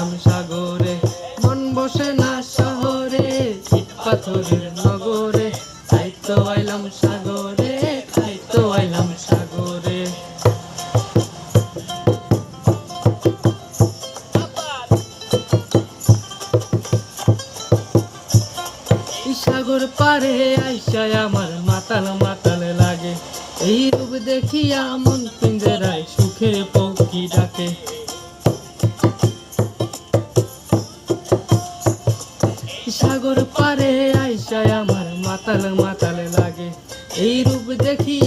আইলাম সাগরে, মন বসে না শহরে, ইট পাথরের নগরে, তাই তো আইলাম সাগরে, তাই তো আইলাম সাগরে। সাগর পারে আইসায় আমার মাতাল মাতাল লাগে, এই রূপ দেখিয়া মন পিঞ্জরায় সুখের পক্ষী ডাকে। সাগর পারে আইসায় আমার মাতাল মাতাল লাগে, এই রূপ দেখিয়া